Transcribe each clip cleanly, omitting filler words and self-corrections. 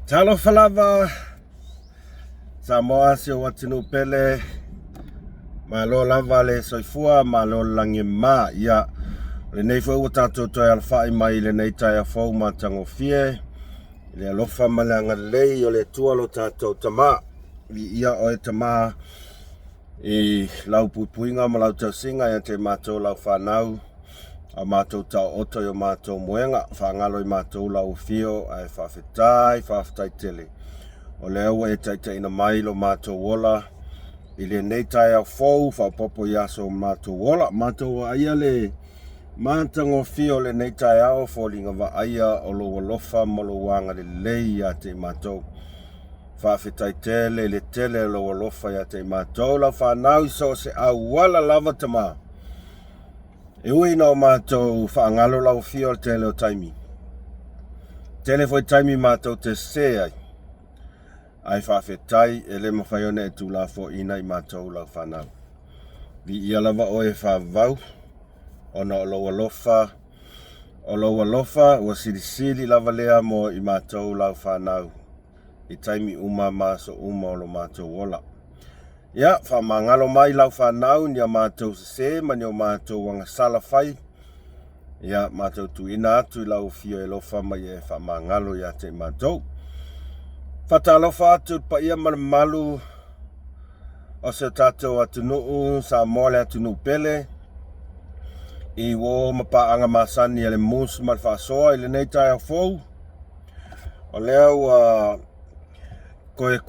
Talo falava Samoa se o atinu pele malo lava le soifua malo langi ma ia le nei fo o tatou toi alfa mai le nei tai afo ma tango fie le alofa malanga lei o le tua lo tatou tama ia o e tama i lau pupuinga ma lau tausinga ia te matou lau whanau a matou tau oto i o matou muenga whangalo i matou lau fio ai whawhetai tele o le au e tai na mai lo matou wola i le nei tai au fou whapopo i aso matou wola matou aia le matango fio le nei tai au fōlinga wa aia o lo walofa ma lo wanga le lei a te matou whawhetai tele le tele lo walofa i a te matou lau whanau i so se au wala lava tama e ui no matou whaangalo lau fio tele o taimi tele foi taimi matou te se ai whawhetai e le mawhaione e tū la fo ina i matou lau whanau. Vi ia lava o e whavau, ona o loa lofa, ua sili lava lea mo i matou lau whanau. I taimi uma maso uma o lo matou ola. Ia, whamangalo mai lau whanau ni a matou se ma ni o matou wanga sala fai. Ia, matou tu ina atu i lau fio e lofa mai e whamangalo ia te matou. Fatalofa atu pa ia malu o se tatou atunuu sa mole atunuu pele i wo mapaanga masani ele mus malfasoa i le nei tai au fou o lea koe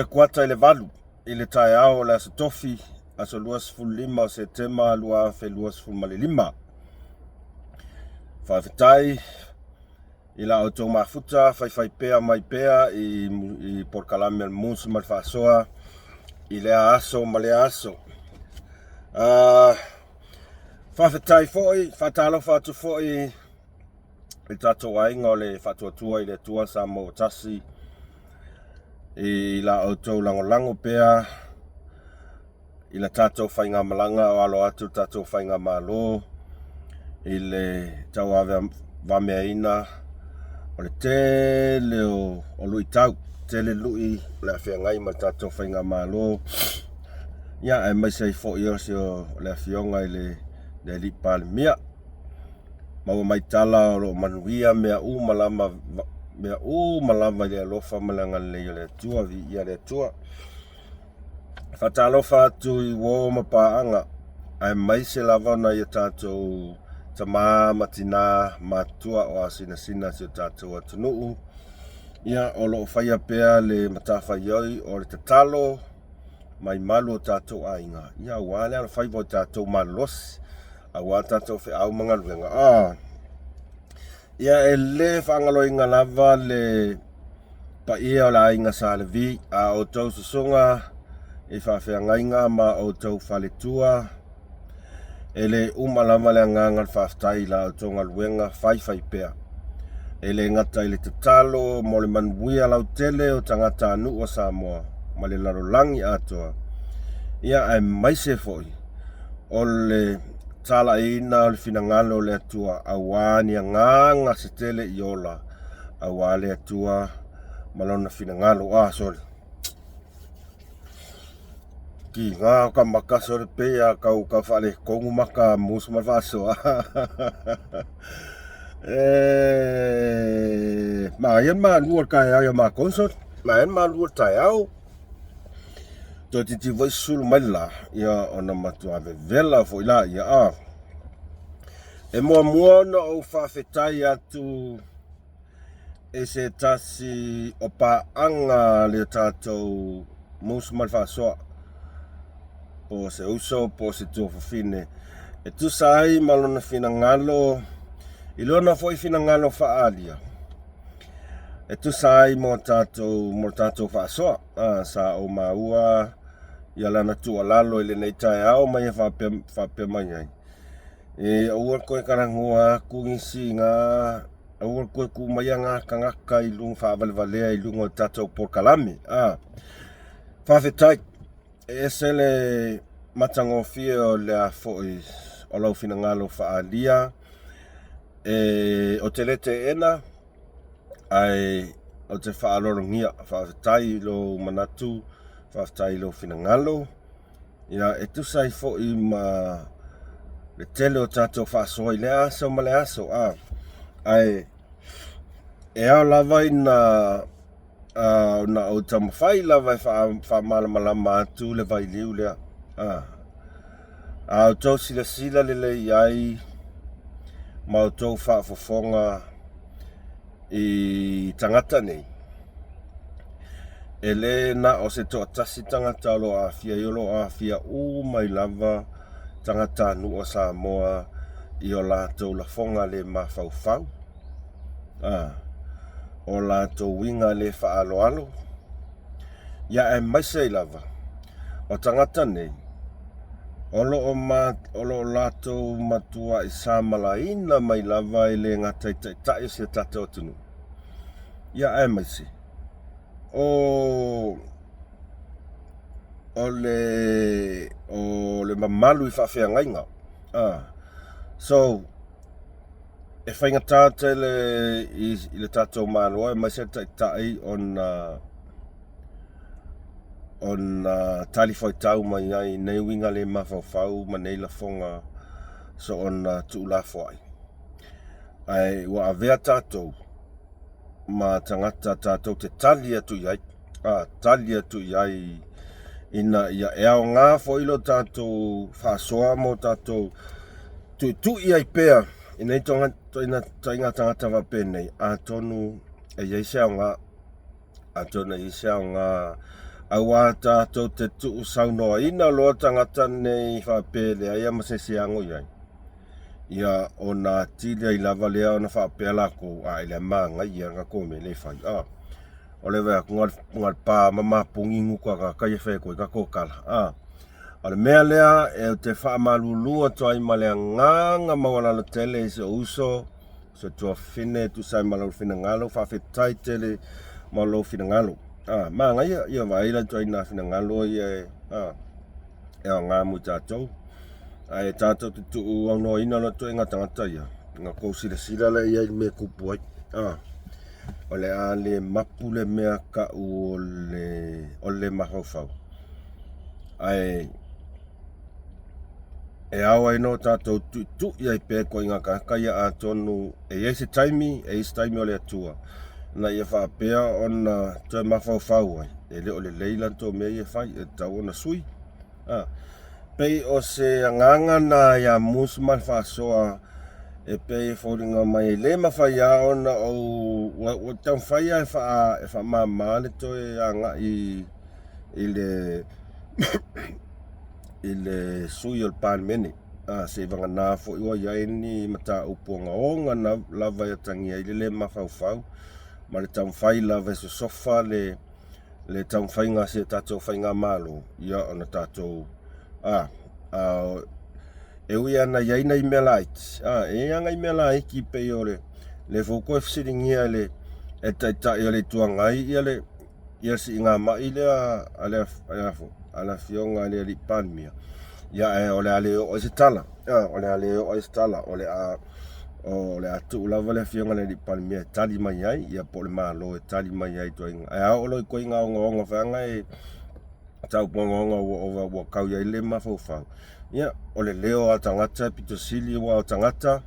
kuata i le valu i le tai au le asa tofi aso 25 o Septemba 2025 whawhetai i la auto mafuta fai pea mai pea i porkalame al mus malfasoa i lea aso ma lea aso. Whawhetai foi, whatalo whatu foi i tatou ainga o le whatuatua i le tua sa mo tasi i la auto lango pea i la tatou whainga malanga o alo atu tatou whainga malo i le tau ave vamea ina o le tele o lui tau tele lui le awhiangai ma tatou whainga malo ia e mai sei fo i o le awhionga i le lipa le mia maua mai tala o lo manuia mea malama i le alofa malanga le le tua vi ia le tua whatalofa atu i wo mapaanga ai mai se lava na i tatou tama matina matua o asina si o tatou atunuu ia o lo whaia pea le matawhaioi o le tatalo mai malu o tatou ainga ia wale ala whaiva o tatou malos a wa tatou whi au mga luenga ia e le whangaloinga lava le pa ia o la ainga sa le vi a o tau susunga e whawhiangainga ma o tau whaletua ele lava le nganga whaftai la o tonga luenga whai pea ele ngata i le tatalo mo le manuia lau tele o tangata anu o Samoa ma le larolangi atoa ia ai maise foi o le tala ina o le finangalo le atua awani a nganga se tele i ola awale atua malona finangalo sorry ki ngā ka makaso le pea kau whale kongu maka musu malfasoa ma yan ma luar kai au ma konsot ma yan ma luar tai au to titi vai sul mala ia ona matu ave vela fo ila ia e mua no o whawhetai atu e se tasi o paanga le tatou musu malfasoa po se uso po se tuofu fine e tu sai malona finangalo ilona foi finangalo faalia e tu sai mo tatou fasoa sa o maua ia lana tua lalo ile nei tai au mai whape mai ai e ua koe karangua kungisinga ua koe kumayanga kangaka i lunga whavalvalea i lunga tatou porkalame whawhetai e sele matangofia o lea foi o lau finangalo faalia o te lete ena ai o te whaalolongia, whaafetai lo manatu, whaafetai lo finangalo. Ia e tusai fo I ma le tele o tātou whaasoa I le aso ma le aso. Ai, e au lava I na o tamawhai lava I whaamalamalama atu le vai liu lea. Au tau sila le iai, ma o tau whaafofonga I tangata nei. E le na o se toa tasi tangata o lo awhia, I o lo awhia mai lava tangata nu o Samoa I o lātou la fonga le mawhauwhau. O lātou winga le whaaloalo. Ia e maise lava. O tangata nei. O lo lātou matua I Samalaina mai lava I le ngata tai se tātou tunu. Ia e maise. O le mamalu I whawhiangainga. So, e whainga tāte I le tātou māloa, mai se tai on talifoi tau mai ai nei winga le mawhauwhau ma nei la fonga so on tuula fwai. Ai wa avea tātou ma tangata tātou te tali atu iai. Tali atu iai ina ia eo ngā foilo tātou whasoa mo tātou tu iai pēr. Inei tonga tainga tangata wapenei a tonu e yeisea ngā a tonu e yeisea ngā awa tātou te tuu saunoa ina loa tangata nei whapele aia masese ango iai. Ia o nā tili ai lava lea o na whapela ko a ele maanga ia ngā kome le whai. O le wea ngal pā mama pungi nguka ka kai whai koe ka kōkala. O le mea lea e te whaamalulua toai ma lea nganga mawanalo tele I se uso se tua fine tu sai malau fina ngalo whawhetai tele malau fina ngalo. Maanga ia waila toai na fina ngalo ia e o ngā mu tātou. Ai tātou tu au no ina lo toai ngā tangata ia. Ngā kou sila le ia me kupu ai. O le a le mapu le mea ka o le mahawhau. Ai e awa ino tātou tu iai pē ko inga kakaia a tonu e eise taimi o le atua. Na ia whaapea o na toi mawhauwhau ai. E le o le leila to mea ia whai e tau o na sui. Pei o se anganga na ia musman whaasoa e pei whauringa mai le mawhai a o na o tau whai a e wha mamale to e anga I le sui o le pānemene. Se vanga nā fo iwa iai ni mata uponga o ngā na lava ia tangia I le mawhauwhau. Ma le tau whai lava se sofa le tau whai ngā se tātou whai ngā malo. Ia o na tātou e ui ana iai nei mea laiti. E anga I mea laiki pei o le foko e fsiringia le e taitai o le tuangai ia si ngā mai ala fionga le li panmia. Ia e ole ale o se tala. Ole ale o se tala. Ole atu lava le fionga le li panmia tali mai ai. Ia po le malo e tali mai ai to inga. Ai olo I koe inga onga whanga e tau ponga o kau iai le mawhauwhau. Ia ole leo a tangata pito sili wa o tangata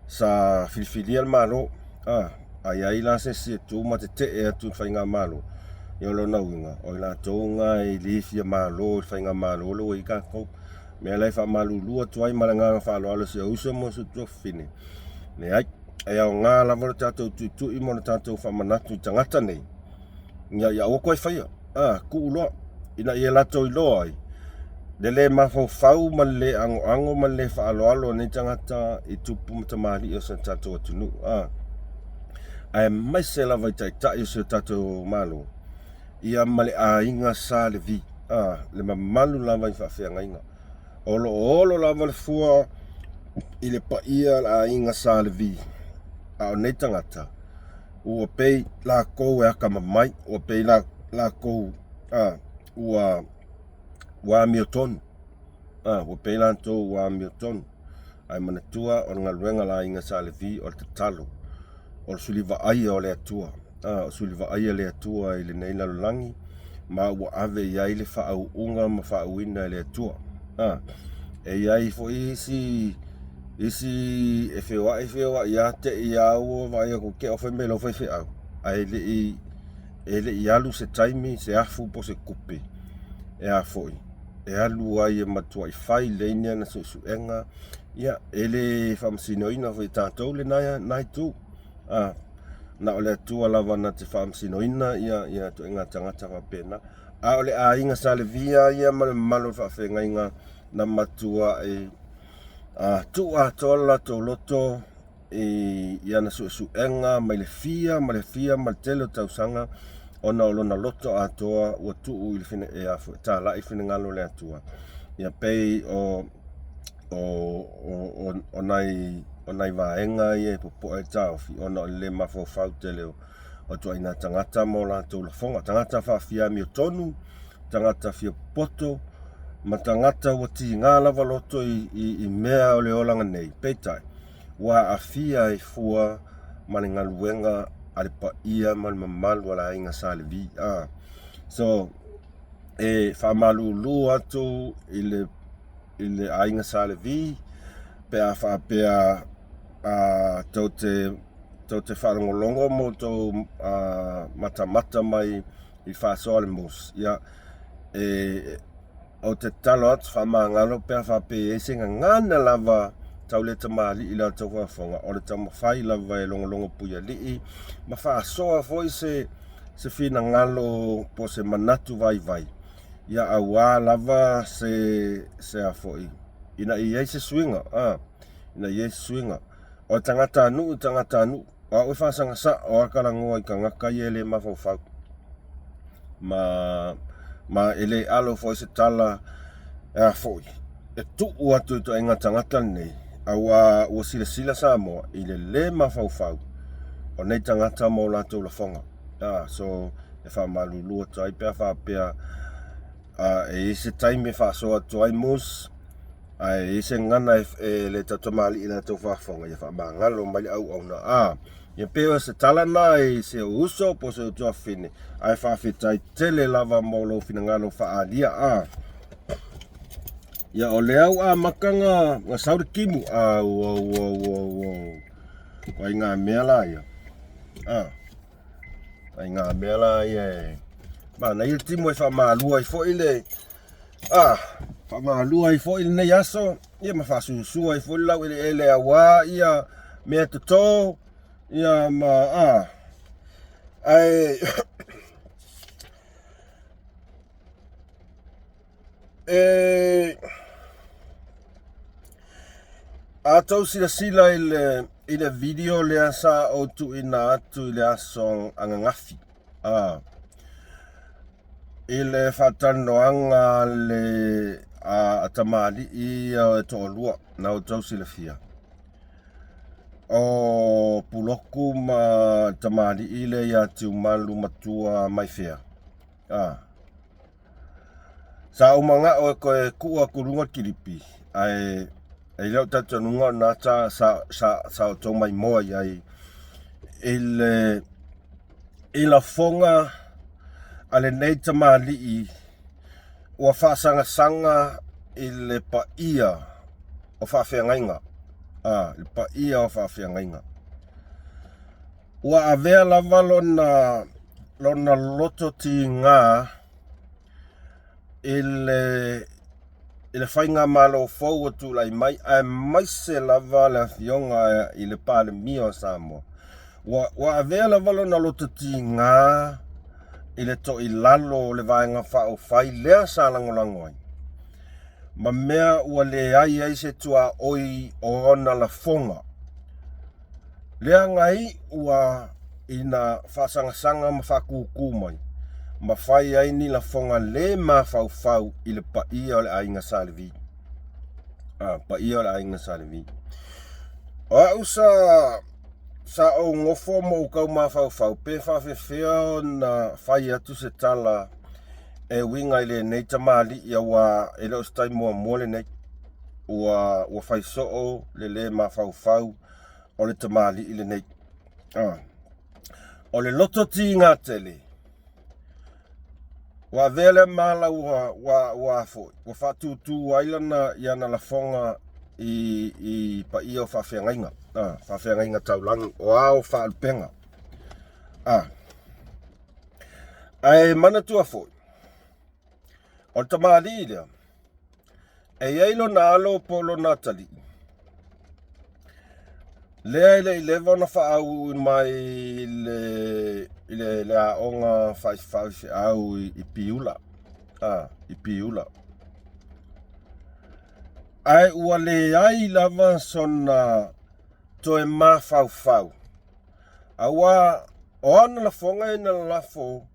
sa filifili al malo. Ai la se tu ma te e atu whainga malo. Iolo na winga. O la tonga I lifia malo, whainga malo lo I kako. Mea lai wha malulua tuai malanga whaalo alo se uso mo su tua fine. Ne ai, e au ngā lavora tātou tui mo na tātou whamanatu I tangata nei. Ia o koe whaia. Ku uloa. Ina ia lato I loa ai. Le mawhau ma le ango ma le whaalo alo nei tangata I tupu matamari o sa tātou atunu. Ai mai se lava I tai o se tātou malo. Ia male a inga sa le vi. Le mamalu lava I whawhianga inga. Olo lava le fua I le pa ia a inga sa le vi. O nei tangata. Ua pei la kou e aka mamai. Ua pei la kou ua mio tonu. Ua pei lantou ua mio tonu. Ai manatua o ngā luenga la inga sa le vi o te talo. o suli vaai o le atua. O suli vaai le atua i le nei lalolangi. Ma ua ave iai le whaauunga ma whaauina le atua. E iai fo isi e whewa ia te i au vai o ke o whemelo whai au. E le i alu se taimi se afu po se kupe. E a foi. E alu ai e matua i whai leinia na suenga. Ia, e le whamsinoina whai tātou le nai tū. Na ole atua lava na te whamsinoina ia tu inga tangata whapena. A ole a inga sale via ia malo whawhenga inga na matua e tu a tola to loto ia na suenga mai le fia ma le tele tausanga ona olona loto a toa ua tuu ili fine e afu ta la i fine ngalo le atua ia pei o nai vaenga ia popo e taufi ona le mafo fautele o tua ina tangata mo la tau la fonga tangata whawhia mi o tonu tangata fia poto ma tangata ua ti ngā lava loto i mea o le olanga nei peitai wa afia e fua mani ngaluenga ale pa ia man mamalu ala inga sale vi so e fa malu lu atu ile ainga sale vi pe fa pe tote fa ngolongo mo to mata mai i fa sole mus ya o te talo atu fa mangalo pe fa pe singa ngana lava tauleta mali ila tau whafonga o le tama whai lava e longo puia lii ma wha soa foi se whina ngalo po se manatu vai ia awa lava se a foi ina i eise swinga ina i eise swinga o tangata anu o ue whasanga sa o akala ngoa i ka ngaka i ele mawhau ma ele alo foi se tala e a foi e tuu atu to inga tangata nei awa ua sila sa mo i le mawhau o nei tangata mo lātou la whonga so e wha malulua tai pia wha pia e ise taime wha soa tuai mus e ise ngana e le tatomali i lātou wha whonga i wha mangalo mai au na ia pia se tala nai se uso po se utua fine ai wha whitai tele lava mo lo fina ngalo wha alia ia o le au makanga nga sauri kimu wai ngā mea la ia wai ngā mea la ia mana i timu e whamalua i fo ile whamalua i fo ile nei aso ia ma whasusua i fo ile lau ele awa ia mea tuto ia ma ai atau sila i le video le asa o tu ina atu i le asong angangafi i le whatanoanga le atamali i o to lua na o tau sila fia o puloku ma tamali i le ia tiu malu matua mai fea sa umanga o koe kua kurunga kiripi ai leo tatu nunga nata sa o tau mai moa iai ila fonga ale nei tamali i ua whaasanga i le pa ia o whawhiangainga le pa ia o whawhiangainga ua avea lava lona loto ti ngā ile whainga malo fau atu lai mai mai se lava le fionga i le pāle mio Samoa wa avea lava lona loto ti ngā i le to i lalo le vaenga whao whai lea sa langolango ai ma mea ua le ai se tua oi o ona la fonga lea ngai ua ina whasanga ma whakuku mai ma whai ai ni la fonga le ma fau i le pa ia o le ainga salevi pa ia o le ainga salevi o usa sa o ngofo mo kau ma fau pe whawhewhea na whai atu se tala e winga i le nei tamali ia wa e leo stai mua mole nei ua whai soo le ma fau o le tamali i le nei O le loto ti ngā tele. Wa vele mala wa whatutu ailana iana la fonga i pa ia o whawhiangainga. Whawhiangainga taulangi o ao whaalpenga. Ai mana tua foi. O tamari lea. E eilo na alo polo na tali. Lea ile lewa na whaau mai le aonga whaiwhausi au i piula. I piula. Ai ua le ai lava sona toe ma whau. Awa o ana la fonga ina la lafo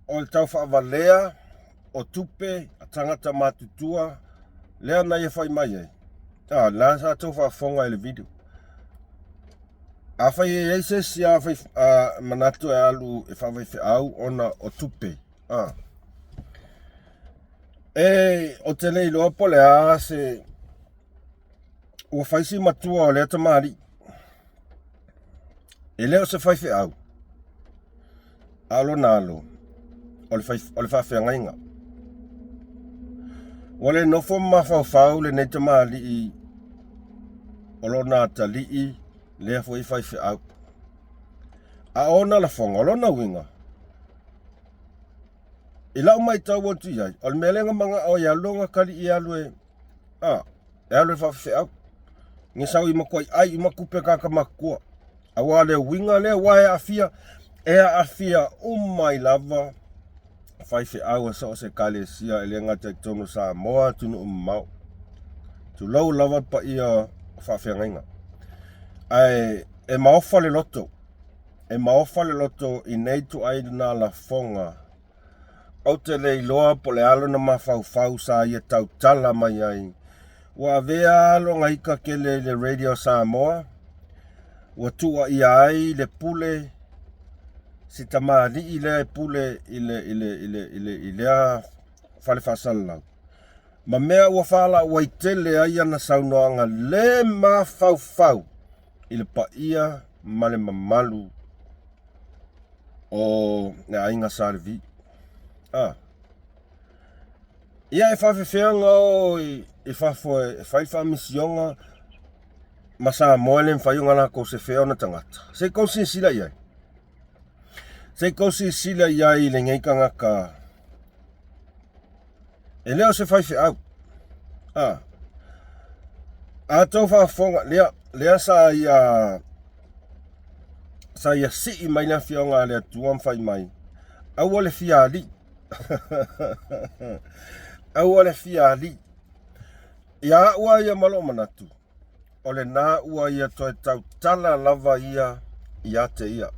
o le tau whaavalea o tupe a tangata matutua lea na ia whai mai ei. La sa tau whaafonga i le video. A whai e eise si a whai manatu e alu e whawai au ona o tupe. O te leilo opo le a se ua whaisi matua o lea tamari. E leo se whai au. Alo na alo. O le whawhiangainga. Wale nofo mawhau le nei tamari i o lona tali i lea fwoi whai au. A ona la fonga, o lona winga. I lau mai tau watu iai. O le melenga manga o ia longa kali i alu e. E alu e whai au. Nge sau i makoi ai i makupe kaka makua. A wale winga lea wae afia. Ea afia umai lava. Whai au a sao se kale sia e lenga te tono sa moa tunu mau. Tu lau lava pa ia whawhiangainga. Ai e maofa le loto. E maofa le loto i nei tu aiduna la fonga. Au te lei loa po le alo na mawhau sa ia tau tala mai ai. Wa vea alo ngaika ke le radio Samoa. Wa tua i ai le pule. Si tamari i le pule i le fale fasalau. Ma mea ua fala wai tele ai ana saunoanga le mawhau. I le pa ia male mamalu o ne ainga salvi. Ia e whawhiwhianga o i whaiwha misionga masa moele mwhaiunga la ko se whio na tangata. Se kousi sila iai. Se kousi sila iai le ngeikanga ka. E leo se whaiwhi au. A tau whaafonga lea sa ia si mai na whionga lea tuam whai mai. Au ole fiali. Au ole fiali. Ia ua ia malo manatu. Ole na ua ia toi tau tala lava ia te ia.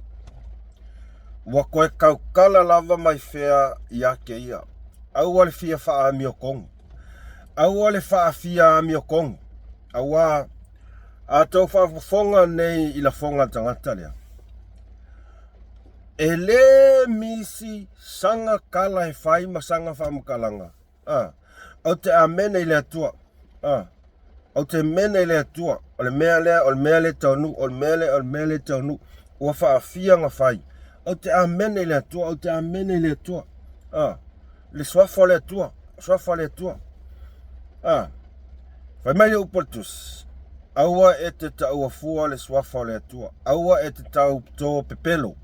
Ua koe kaukala lava mai whea ia ke ia. Au ole fia wha a mio kongu. Au ole wha a fia a mio kongu. Awa a tau whaafonga nei i la fonga tangata lea. E le misi sanga kala he whai ma sanga whamakalanga. Au te a mene i lea tua. Au te mene i lea tua. O le mea le taunu. O le mea le taunu. Ua whaafia nga whai. Au te a mene i lea tua. Au te a mene i lea tua. Le swafo lea tua. Swafo lea tua. Whai mai le upotus. Aua e te tau fua le swafo lea tua. Aua e te tau tō pepelo.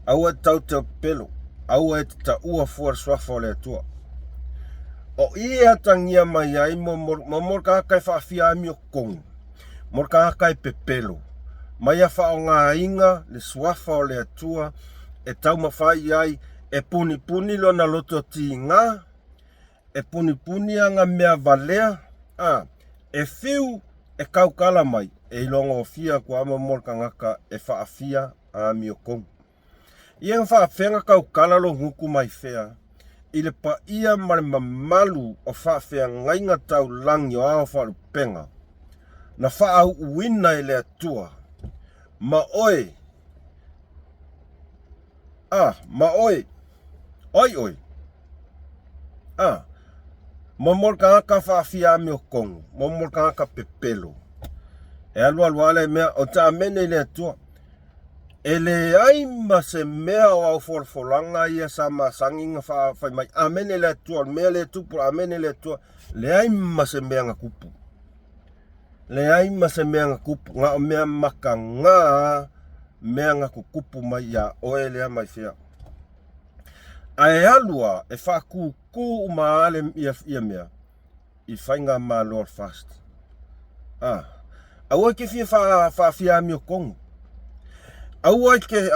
Aua e tau te pelo. Aua e te tau fua le swafo lea tua. O ia tangia mai ai mo morka kai whaafia ami o kongu. Morka kai pepelo. Mai a whao ngā inga le swafo lea tua. E tau mawhai ai e puni lo na loto ti ngā. E puni anga mea valea. E whiu e kaukala mai. E ilongo o fia kua ama morka ngaka e whaafia ami o kongu. Ia whaafenga kaukala lo nguku mai whea. I le pa ia mare mamalu o whaafea ngainga tau langi o ao whaarupenga. Na whaau uina i lea tua. Ma oi. Ma oi. Oi. Momor ka whaafia ami o kongu. Momor ka pepelo. E alua le mea o ta amene le atua. E le ai ma se mea o au folfolanga ia sa masanginga fai mai. Amene le atua, mea le tupu, amene le atua. Le ai ma se mea ngakupu. Le ai ma se mea ngakupu. Nga o mea maka ngā mea ngakukupu mai ia oe lea mai fea. Ai alua e whaku ku maale ia mea. I whainga ma Lord Fast. Aua ke fia mi o kongu. Aua ke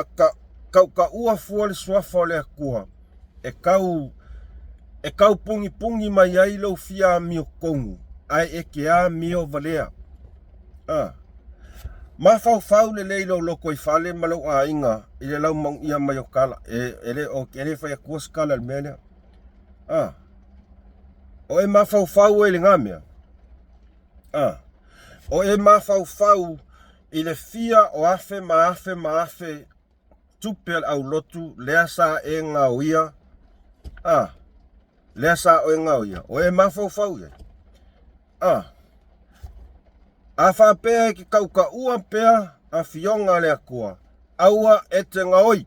ka ua fuale swafa le kua. E kau pungi mai ai lo fia mi o kongu. Ai e ke a mi o valea. Ma fau le leilo loko I fale malau a inga. I le lau maung ia mai o kala. E le fai a kua skala le mea. O e ma fau e le ngamea. O e ma fau I le fia o afe ma afe tupel au lotu lea sa e ngau ia. Lea sa o e ngau ia. O e ma fau ia. A whapea ki kauka ua pea a fionga lea kua. Aua e te ngaoi.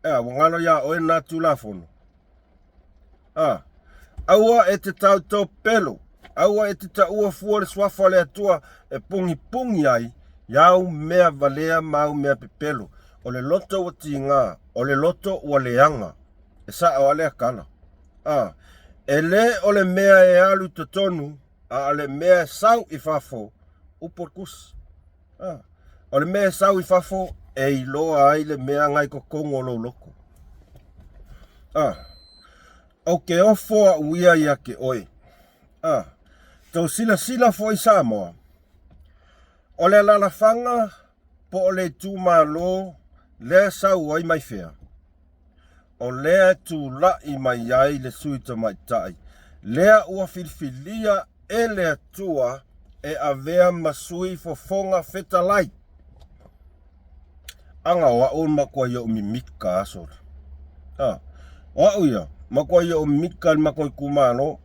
Wangalo ia o e nā tulafono. Aua e te tau pelo. Aua e te taua fuare swafa lea tua e pungi ai. Iau mea valea mau mea pepelo. O le loto wa tinga. O le loto wa leanga. E sa o alea kala. E le o le mea e alu totonu. A le mea sau I fafo. Uporkus. O le mea sau I fafo. E iloa ai le mea ngai ko kongo lo loko. O ke ofo a uia ia ke oi. Tau sila fo I Samoa. O le lalafanga po o le tūmalo le sau ai mai fea. O lea tu lai mai ai le suita mai tai. Lea ua filfilia e lea tua e avea masui fo fonga feta lai. Anga wa on makua ia umimika asor. Wa uia, makua ia umimika makua kumano.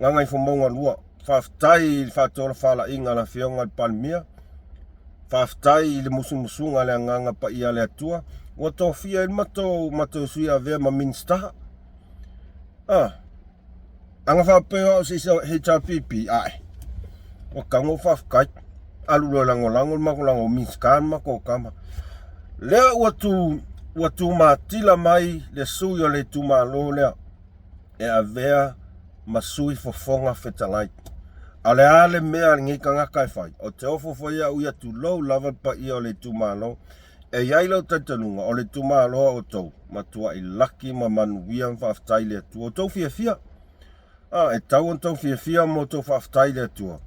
Ngangai fo maunga lua. Whaftai whatola whala inga la whionga palmia. Whaftai le musunga le nganga pa ia le atua. Wa tō fia il mato sui a vea ma minstaha. Anga whapeo au si HRPP ai. Wa kango whafkai. Alulo lango makulango minskan mako kama. Lea ua tu matila mai le sui o le tu malo lea. E a vea masui fofonga fetalai. Ale ale mea ngika ngakai fai. O te ofo fai au ia tu lou lava pa ia o le tu malo. E iailau taitanunga o le tu malo o tau. Matua I laki ma manuia mwhaftai le tu. O tau fia. E tau on tau fia mo tau whaftai le tua.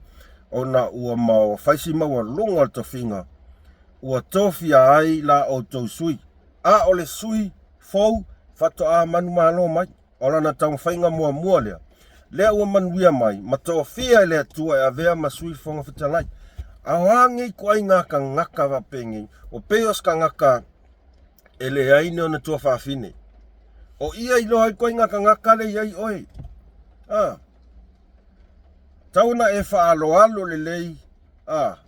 O na ua mau whaisi maua lunga to finga. Ua tofia ai la o tau sui. O le sui fau fato a manu malo mai. O lana tau whainga mua lea. Lea ua manuia mai. Ma tofia le tua e a vea ma sui fonga fitalai. Awangi ko ai ngaka wapengi. O peos ka ngaka e le aine o na tua whawhine. O ia I loa ko ai ngaka le iai oi. Tauna e whaaloalo le lei.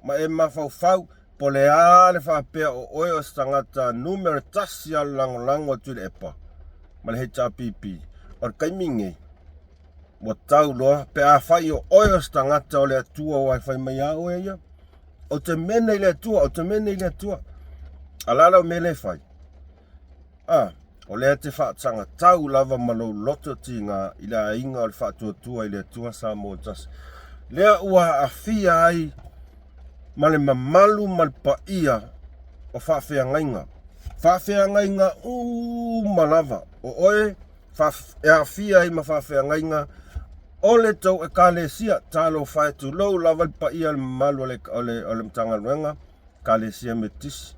Ma e mawhau po le ale whapea o oi o stangata numero tasi al lango tu le epa. Ma le HRPP. O kaimingi. Mo tau loa pe a whai o oi o stangata o le atua o ai whai mai a oe ia. O te mene le atua. Alala o mele whai. O lea te whaatanga tau lava malo loto tinga I la inga o le whaatuatua I le atua sa mo tas. Lea ua a fia ai male mamalu malpa ia o whaafea ngainga. Whaafea ngainga malava. O oe e a fia ai ma whaafea ngainga. O le tau e kalesia talo whae tu lau lava pa ia le mamalu o le mtanga luenga. Kalesia metis.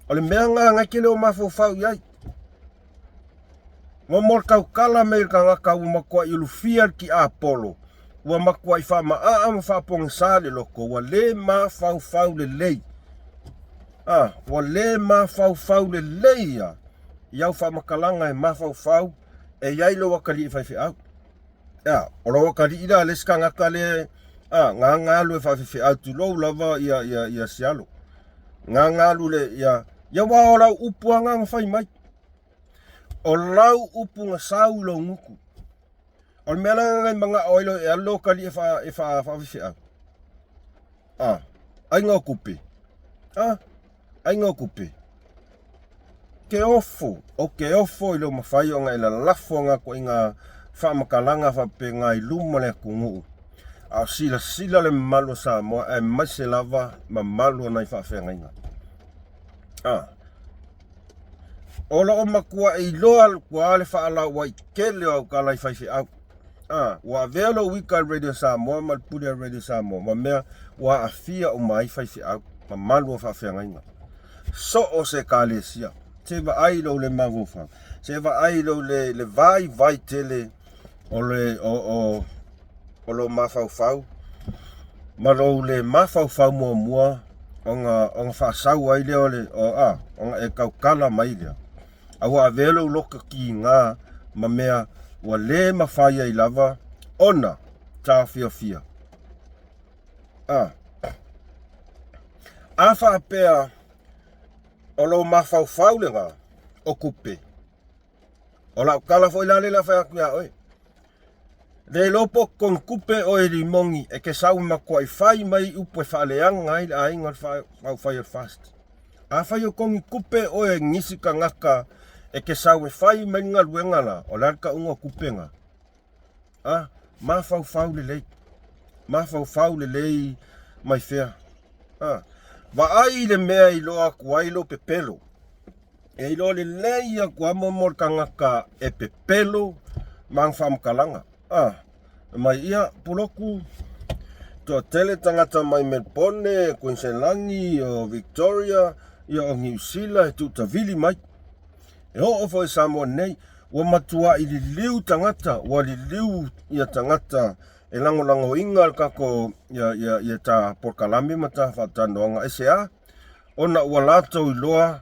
O le mea ngā ngai leo mawhau iai. Wa mor kau kala me ka ngaka ua makua I lufia ki Apollo. Ua makua I wha maa ma whapong sale loko. Wa le mawhau le lei. Wa le mawhau le lei ia. Iau wha makalanga e mawhau e iai lo wakali I whaifi au. O lo wakali ida le ska ngaka le Ngā lu e whawhiwhi au tu lou lava ia sialo. Ngā lu le ia wā o lau upu anga mawhai mai. O lau upu ngā sau lau nguku. O mea langa ngai mga oilo e alo kali e whawhiwhi au. Ai ngā kupe. Ai ngā kupe. Ke ofo, o ke ofo ilo mawhai o ngā ila lafo ngā ko i ngā whamakalanga whape ngā i luma le kungu. A sila le malo sa moa e mai se lava ma malo nai whawhenga inga. Ola o makua e iloa kua ale whaala wai kele au ka lai whaiwhi au. Wa velo wika radio Samoa, Malpuria radio Samoa, ma mea wa afia o mai whaiwhi au, ma malo whawhenga inga. So o se ka le sia. Se va ai lo le magofa. Se va ai lo le vai tele o le o lo mafau. Ma lo le mafau mua o nga whasau ai leo le o nga e kaukala mai lea. Awa velo loka ki ngā ma mea wa le mawhai ai lava ona tā fia. A whaapea o lo mafau le ngā o kupe. O la kala foi la le la whai akuia oi. Le lopo kon kupe o e limongi e ke sau makua i whai mai upo e whaaleanga ai a inga whai o fast. A whai o kongi kupe o e ngisi ka ngaka e ke sau e whai mai ngā luenga la o larka unga kupenga. Mafau le lei. Mafau le lei mai whea. Va ai le mea i loa kua ilo pepelo. E ilo le lei a kua momor ka ngaka e pepelo mang whamkalanga. Mai ia puloku to tele tangata mai Melbourne, Queenslangi o Victoria, ia o New Zealand, tu tavili mai. E ho ofo e Samoa nei, wa matua i li liu tangata, wa li liu ia tangata e lango inga kako ia ta porkalami mata whatanoanga e sea. Ona ua lato i loa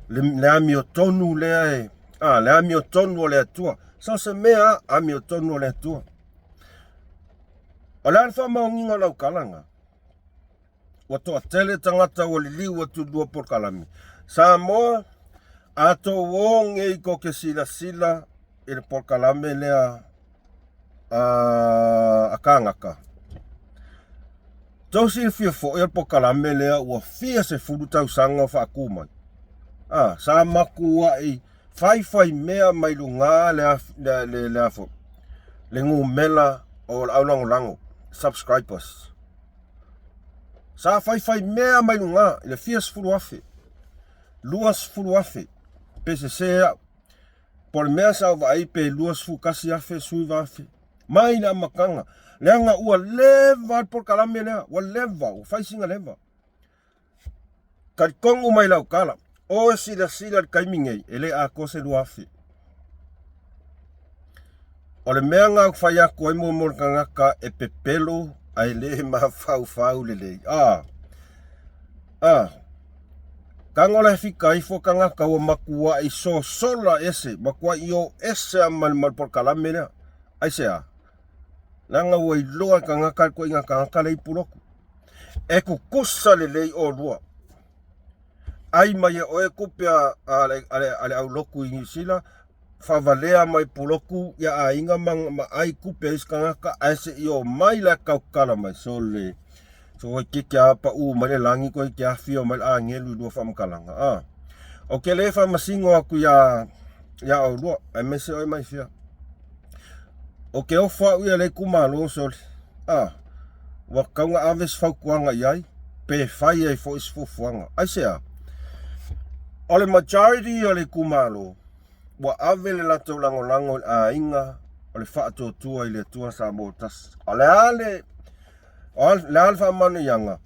le ami o tonu lea e, le ami o tonu o lea tua. Sa se mea ami o tonu o lea tua. O le alfa maonginga lau kalanga. Wa toa tele tangata wa li liu wa tu dua porkalami. Samoa, ato wonge i ko ke sila i le porkalame lea a kangaka. Tau si fia fo i le porkalame lea ua fia se furu tau sanga o whaakumai. Sa maku wa i whai mea mai lunga le afo. Le ngu mela o au lango. Subscribers. Sa whai mea mai lunga i le fia se furu afe. Luas furu afe. Pese sea, por mea sa wa ai pe luas fu kasi afe, sui va afe. Mai na makanga. Leanga ua leva por kalame lea, ua leva, ua fai singa leva. Karikongu mai lau kala. O sila kaimingei, ele a kose lua afe. O le mea ngā whai ako ai mo ngaka e pepelo, ai le ma fau le le. Kangola fika i fo kanga ka wa makua i so sola ese makua i o ese mal por kalame lea ai sea langa wa i loa kanga ka ko inga kanga le puloku e ku kusa le lei o lua ai mai o e kupea ale au loku i sila favalea mai puloku ya a inga ma ai kupe is kanga ka ese i o mai la kaukala mai sole. So ke apa mai langi ko ke afio mai angelu do fam kalanga. O ke le fa masingo aku ya o lo ai mese oi mai fia. O ke o fa ia le kumalo so wa kaunga aves fa kuanga yai pe fai ai fo is fo fuanga. Ai sea. O le majority o le kumalo wa avele la to lango a inga o le fa to tua i le tua sa motas. Ale le alfa manu yanga.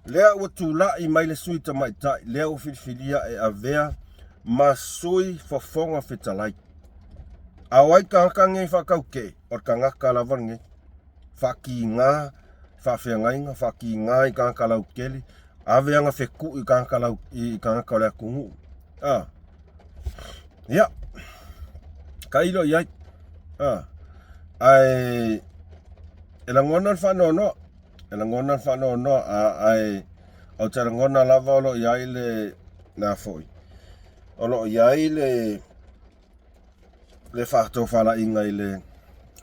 Lea ua tula i mai le sui tamaitai. Lea u filfilia e avea masui fofonga fetalai. Awai kangaka ngai whakauke. Or kangaka lawan ngai. Whaki ngā. Whawhia inga. Whaki ngā i kangaka lau keli. Avea nga wheku i kangaka lea kungu. Ia. Kailo iai. Ai. E la ngona whanono. ela ngona whanono ai au tera ngona lava o lo iai le na foi o lo iai le whātou whala inga i le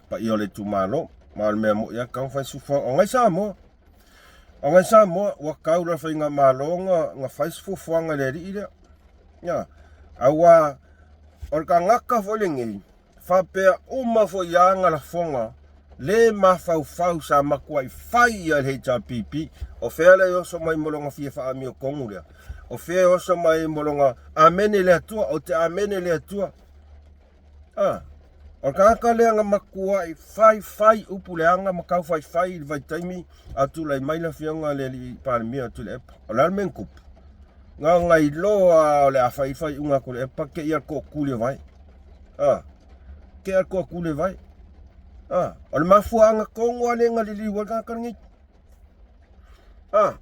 pa i o le tumalo ma le mea mo ia kau whai sufa o ngai sa moa ua kau la whainga malo nga whai sufuanga le ri ile ya awa o ka ngaka fo le ngei whapea uma fo ianga la fonga le mawhau sa makuai whai al HRPP o whea le oso mai molonga fia wha ami o kongu lea o whea oso mai molonga amene le atua o te amene le atua o ka lea nga makuai whai upu leanga makau whai i vai taimi atu lai maila whianga le li paramia atu le epa o le almen kupu nga ngai loa o le a whai unga ko le epa ke ia ko kule vai ke ia ko kule vai o le mafuanga kongo ale nga lili waka karangi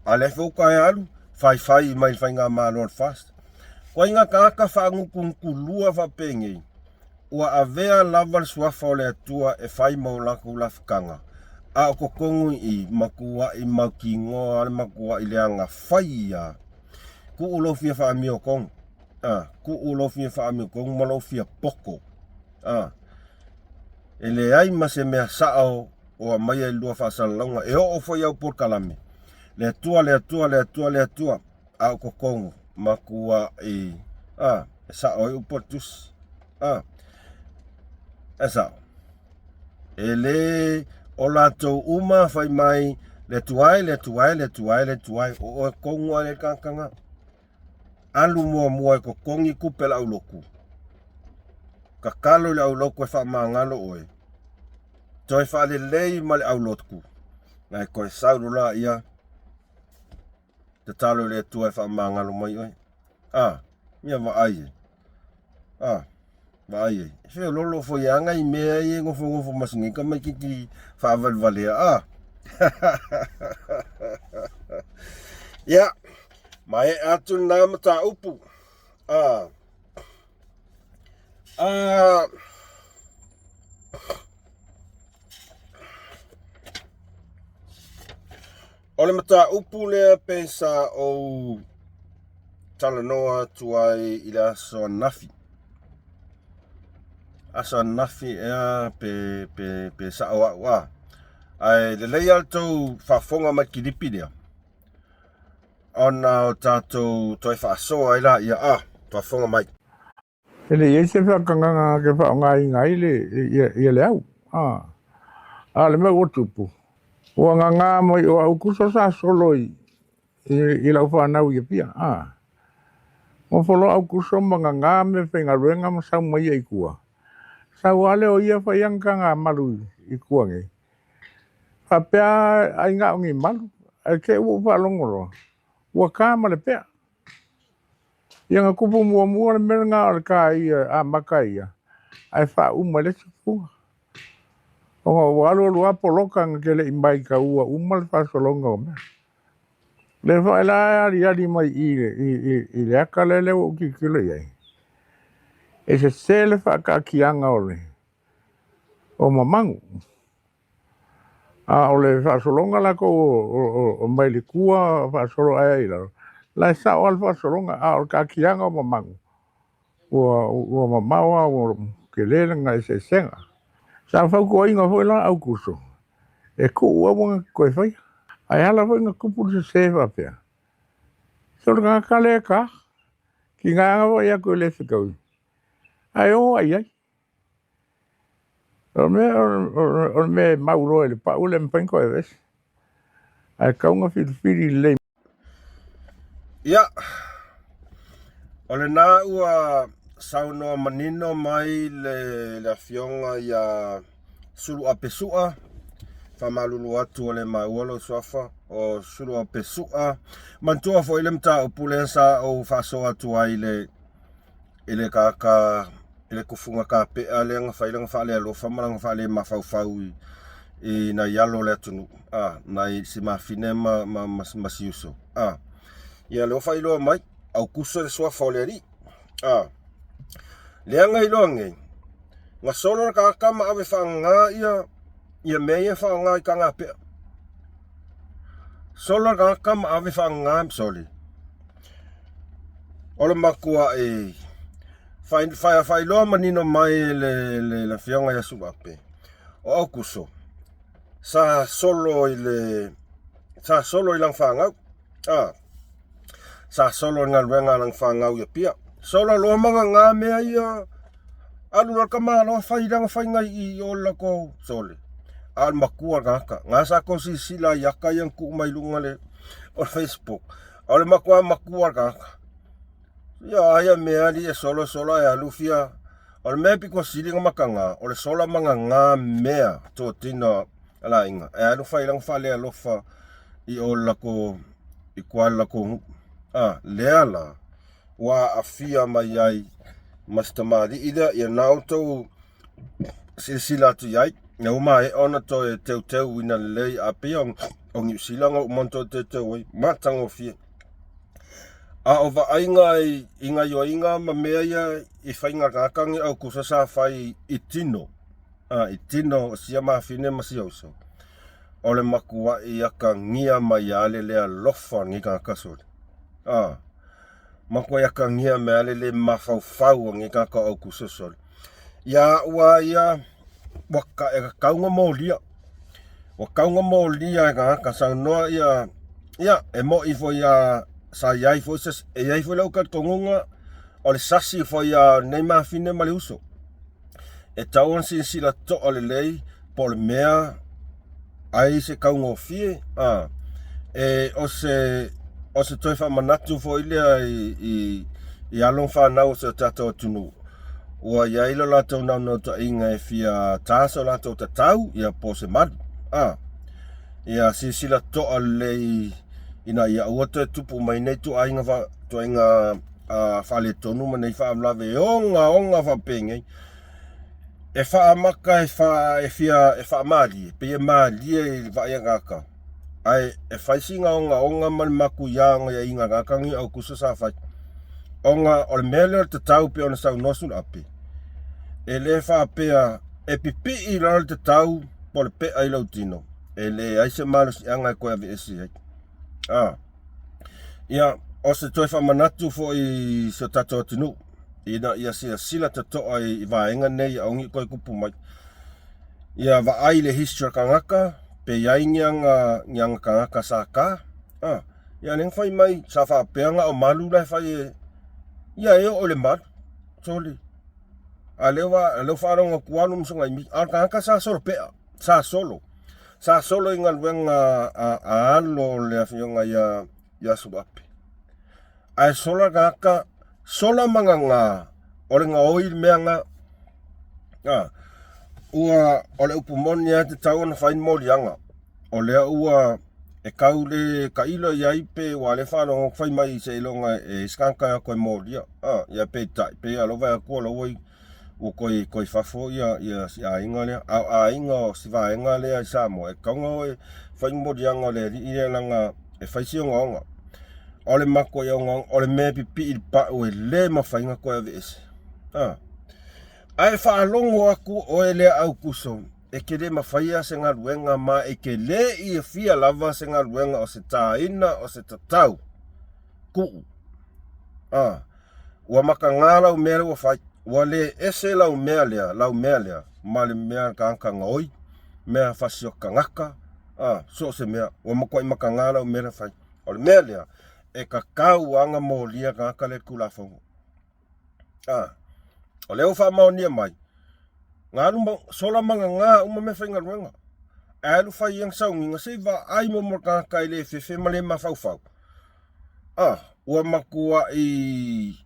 ale fuka e alu whai mai whainga malo fast ko inga ka whangu kunkulua whapengei ua avea lava suafa o le atua e whai maulaku lafkanga a ko kongu i makua i makingo ale makua i leanga whaia ku ulofia wha amio kongu ku ulofia wha amio kongu malofia poko e le ai ma se mea sao o a mai e lua whaasalaunga e o fo iau por kalame le atua a ko kongu makua i e sao i upotus e sao e le o latou uma whai mai le tuai o kongu ale kakanga alu mua e ko kongi kupela au loku ka kalo le au loku e wha maangalo oe toi wha le lei ma le au loku ngai koe sauru la ia te talo le tua e wha maangalo mai oe mia wa aie wa aie whio lolo fo ianga i mea i ngofo masingi ka mai kiki wha valvalea ya mai atu na mata upu ole mata upu le pesa o talanoa tuai i le aso nafi ea pe sa wa ai le lei altou whafonga mai kiripi lea ona o tātou toi whaasoa i la ia whafonga mai ele ia se whakanganga ke whaongai le ia le au le mai o tupu ua nganga mai o au kuso sa solo i lau whanau ia pia mo folo au kuso manganga me whenga ruenga ma sau mai i kua sau ale o ia whaianganga malu i kua nge whapea ai ngā ongi malu ai ke ua whalongoro ua kāma le pea ia ngā kupu mua le mera ngā o le kā ia maka ia ai wha uma le tipu o ngā walo lua poloka ngā ke le imai ka ua uma le whasolonga o mea le whaela ari mai i le aka le leo o kikilo iai e se le whakakianga o le o mamangu o le whasolonga lako o mai le kua whasolo ai laro lai sa o alfa solonga o kakianga o mamangu ua mamaua o ke lele ngai se senga sa whau ko inga hoi la au kuso e ko ua wanga koe whai ai ala hoi ngā kupu se sewa pia so ngā kale ka ki ngā ngā wai ako le whikau ai o ai o me mauro ele pa ule mpenko e ves ai kaunga whiri le ia ole na ua saunoa manino mai le fionga ia sulu a pesua whamalulu atu o le mauolo soafa o sulu a pesua mantua fo ile mta upulensa o whaso atu ai ile kaka ile kufunga ka pe ale nga failanga fale alo famalanga fale mafau i na yalo le tunu na i si mafine masiuso ia le failo mai au kuso le soafa o le ri leanga ilonge nga solo ka kama ave fanga ia mea fanga i kanga pe sola ngaka ma ave whaangam soli. Ole makua e fai loa manino mai le fionga ya suape. O au kuso. Sa solo i lang whaangau. Sa solo ngal wenga lang whaangau ya pia. Sola loa mga ngā mea ia alu raka maa loa whairanga whaingai i ola ko soli. Al makua ngaka. Ngā sa ko si sila yaka yang ku mai lunga le o Facebook. Ole makua ngaka. Ya aya mea li e solo ya lufia. Ole mea piko silinga makanga. Ole sola mga ngā mea tō tina ala inga. E alu whairanga whale alofa i ola ko i kuala ko lea la. Wa afia mai ai mastamari ida ia nauto sila tu yai na uma e ona to e teu ina lei apia on New Zealand o monto teu matango fie a ova ainga inga yo inga ma mea ia i whainga kakangi au kusasa whai itino itino siama fine masiauso ole makua i aka ngia mai ale lea lofa ngi kakasori Mako yaka ngia me ale le mafau ngi ka au kusosol. Ya ua ia waka e kaunga molia. Wa kaunga molia ka sa noa ia e mo i fo ia sa iai fo ses e iai fo laukat kongunga o le sasi fo ia nei mafine male uso. E tauan si sila to ole lei por mea ai se kaunga fie e o se toi whamanatu fo ilea i along whanau se tato tunu. Ua ia ilo lato nau ta inga e fia taso lato ta tau ia po se madu. Ia sila toa lei ina ia uato e tupu mai nei tu ainga whale tonu ma nei whaamlawe onga whapenge. E whaamaka e whaamali, pe e mali e whaia ai e whaisinga onga maku ianga ia inga ngakangi au kusa sa whai. Onga ole mele te tau pe ona sau nosun api. E le whaapea e pipi i rara te tau pole pe ai lau tino. E le aise malus i anga e koe ave esi hei. Ia o se toi whamanatu fo i se tato tinu. Ina ia sila te toa i vaenga nei au ngi koe kupu mai. Ia va ai le history ka ngaka. Pe iai ngianga kangaka sa ka. Ia neng whai mai sa whapeanga o malu lai whai ia e o le malu. Soli. A leo wharonga kualu msunga imi. A kangaka sa solo pea. Sa solo. Sa solo inga luenga a alo le afionga ia subapi. Ai sola kangaka sola manga ngā. Ole ngā oil mea ngā. Ua ole upumoni e te tau na whain morianga. O lea ua e kaule ka ilo ia ipe wa le whanonga whai mai se ilonga e skanka koe moria. Ia pe tai, pe alova e kua lawai ua koe whafo ia inga lea. A inga o siwa inga lea i Samoa. E kaunga o e whain morianga le ria langa e whaisionga onga. Ole mako ia onga, ole me pipi i pa o e le mawhainga koe ave ese. Ai whaalongo aku o e lea au kuso. E ke le mawhaia se ngā ruenga ma e ke le i e fia lava se ngā ruenga o se tāina o se tatau. Kuu. Ua maka ngā lau mea ua whai. Ua le ese lau mea lea. Ma le mea ka anka ngoi. Mea whasio ka ngaka. So se mea. Ua makoi maka ngā lau mea whai. O le mea lea. E ka kau anga mō lia ka anka le kulafongo. O leo wha maonia mai. Ngā luma sola manga ngā uma me whainga ruenga. E alu whai iang saungi ngā se wa ai mo morka kai le whewhe ma le ma whau. Ua makua i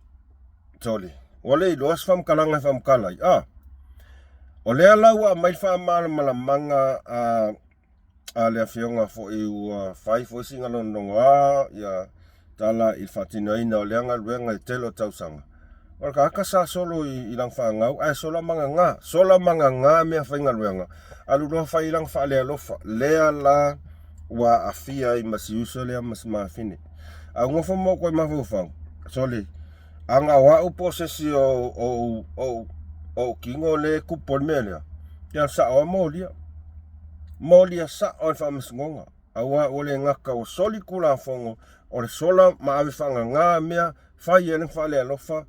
tole. Ua le loas whamkalanga whamkalai. O lea lau a mai wha mala manga a lea whionga fo i ua whai fo singa londonga ia tala i whatinoina o leanga ruenga i telo tausanga. Ora ka sa solo i lang whaangau, ai sola manga ngā mea whainga ruenga. Alu roa whai lang wha lea lofa, lea la wa afia i masi uso lea masi maafine. A ngofo mo koe mawhau, soli, anga wau posesi o kingo le kupon mea lea. Ia sa o molia sa o wha masingonga. aua o le ngaka o soli kula fongo o le sola ma ave fanga ngā mea fai ene whale alofa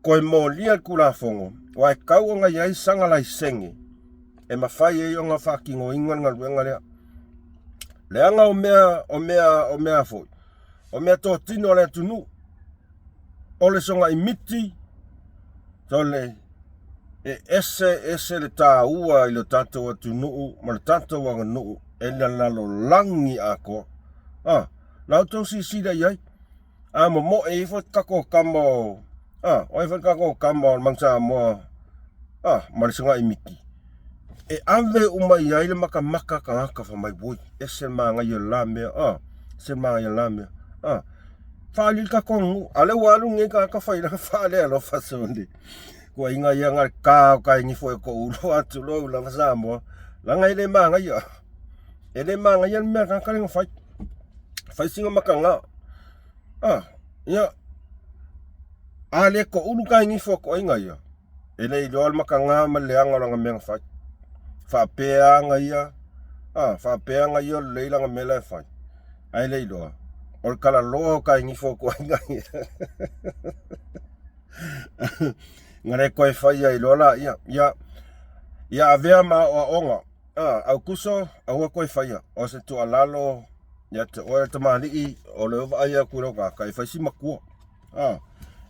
koe mō lia kula fongo wa e kau o ngai ai sanga lai senge e ma fai e o ngā whakingo inga ngā ruenga lea leanga o mea foi o mea tō tino le tunu o le songa imiti tole e ese le tā ua i le tātou atu nuu ma le tātou wanga nuu e le lalo langi ako lau tau si sida iai mo e ifo kako kamo o ifo kako kamo mangsa mo ma le songa imiti e ave uma iai le maka ka aka fa mai boi ese manga i la mea se manga i la mea Fali ka kongu, ale walu nge ka whaira whale alo whasonde. Kua inga ia ngā kā o kai nifo e ko ulo atu lo ula whasamoa. Langa ele manga ia. Ele manga ia mea kakarenga whai. Whai singa maka ngā. Ia. Ale ko ulu kai nifo ko inga ia. Ele i loal maka ngā ma leanga langa mea whai. Whapeanga ia. Whapeanga ia leilanga mele whai. Ai le i loa. O kala loa kai ngifo ko ngai. Ngare koe whai ai lola ia avea ma o onga. Au kuso au koe whai o se tu alalo ia te oe te mali o le ova ai aku roka kai whai si makua.